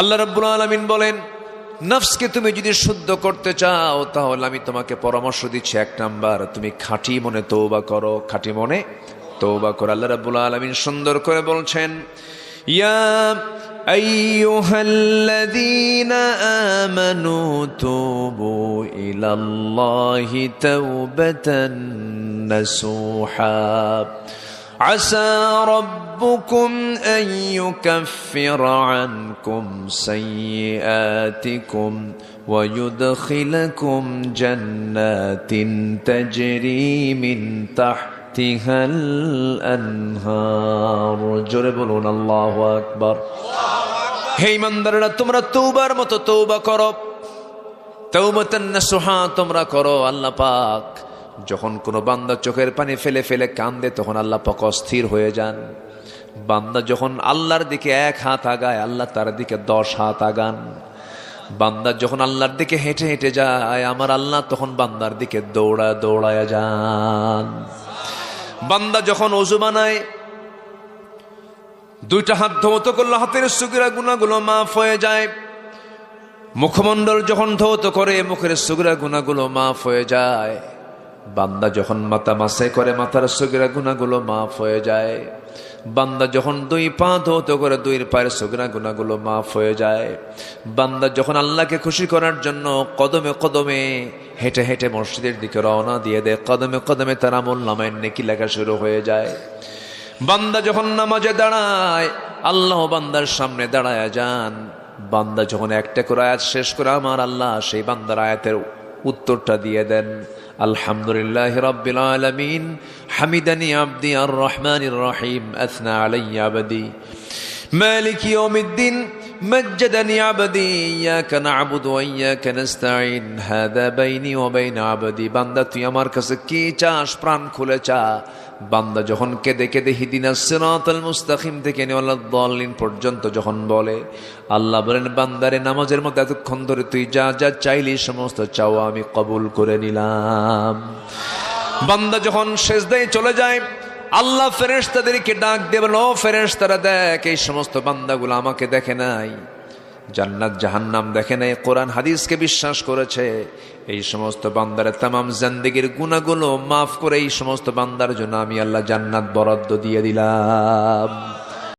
আল্লাহ রাব্বুল আলামিন বলেন, নফসকে তুমি যদি শুদ্ধ করতে চাও তাহলে আমি তোমাকে পরামর্শ দিচ্ছি, 1 নাম্বার, তুমি খাঁটি মনে তওবা করো। খাঁটি মনে তওবা করো। আল্লাহ রাব্বুল আলামিন সুন্দর করে বলছেন, ইয়া আইয়ুহাল্লাযীনা আমানু তুবু ইলাল্লাহি তাওবাতান নাসুহা আসা রাব্বুকুম আন ইউকাফফিরা আনকুম সাইয়্যাতিকুম ওয়া ইউদখিলাকুম জান্নাতিন তাজরি মিন তাহতিহাল আনহার। জোরে বলুন আল্লাহু আকবার। হে ঈমানদাররা, তোমরা তওবার মতো তওবা করো, তাওবাতান নাসুহা তোমরা করো। আল্লাহ পাক যখন কোনো বান্দা চোখের পানি ফেলে ফেলে কান্দে তখন আল্লাহ পাক অস্থির হয়ে যান। বান্দা যখন আল্লাহর দিকে 1 হাত আগায় আল্লাহ তার দিকে 10 হাত আগান। বান্দা যখন আল্লাহর দিকে হেঁটে হেঁটে যায় আমার আল্লাহ তখন বান্দার দিকে দৌড়ায় দৌড়ায় যান। বান্দা যখন ওযু বানায় 2টা হাত ধৌত করলে হাতের সগীরা গুনাহগুলো মাফ হয়ে যায়। মুখমণ্ডল যখন ধৌত করে মুখের সগীরা গুনাহগুলো মাফ হয়ে যায়। বান্দা যখন মাথা মাসাই করে মাথার সগীরা গুনাহগুলো মাফ হয়ে যায়। বান্দা যখন 2 পা ধৌত করে 2 পায়ের সগীরা গুনাহগুলো মাফ হয়ে যায়। বান্দা যখন আল্লাহকে খুশি করার জন্য কদমে কদমে হেঁটে হেঁটে মসজিদের দিকে রওনা দিয়ে দেয়, কদমে কদমে তার আমলনামায় নেকি লেখা শুরু হয়ে যায়। বান্দা যখন নামাজে দাঁড়ায় আল্লাহ বান্দার সামনে দাঁড়ায় যান। বান্দা যখন একটা করে আয়াত শেষ করে আমার আল্লাহ সেই বান্দার আয়াতের উত্তরটা দিয়ে দেন, আলহামদুলিল্লাহি রাব্বিল আলামিন হামিদানি আবদি আর রহমানির রহিম আথনা আলাইয়া আবদি মালিকি ইয়াউমিদ্দিন مجدني عبدي إياك نعبد وإياك نستعين هذا بيني وبين عبدي। বান্দা তুই আমার কাছে কি চাস প্রাণ খুলে চা। বান্দা যখন কেঁদে কেঁদে হিদিনাস সিরাতাল মুস্তাকিম থেকে ওয়ালাদ-দাল্লিন পর্যন্ত যখন বলে আল্লাহ বলেন, বান্দারে নামাজের মধ্যে এতক্ষণ ধরে তুই যা যা চাইলি সমস্ত চাওয়া আমি কবুল করে নিলাম। বান্দা যখন সিজদায় চলে যায় আল্লাহ ফেরেশতাদেরকে ডাক দিয়ে বলে, ও ফেরেশতারা দেখ এই সমস্ত বান্দাগুলো আমাকে দেখে নাই, জান্নাত জাহান্নাম দেখে নাই, কোরআন হাদিসকে বিশ্বাস করেছে। এই সমস্ত বান্দারা তামাম জিন্দেগীর গুনাহগুলো মাফ করে এই সমস্ত বান্দার জন্য আমি আল্লাহ জান্নাত বরাদ্দ দিয়ে দিলাম।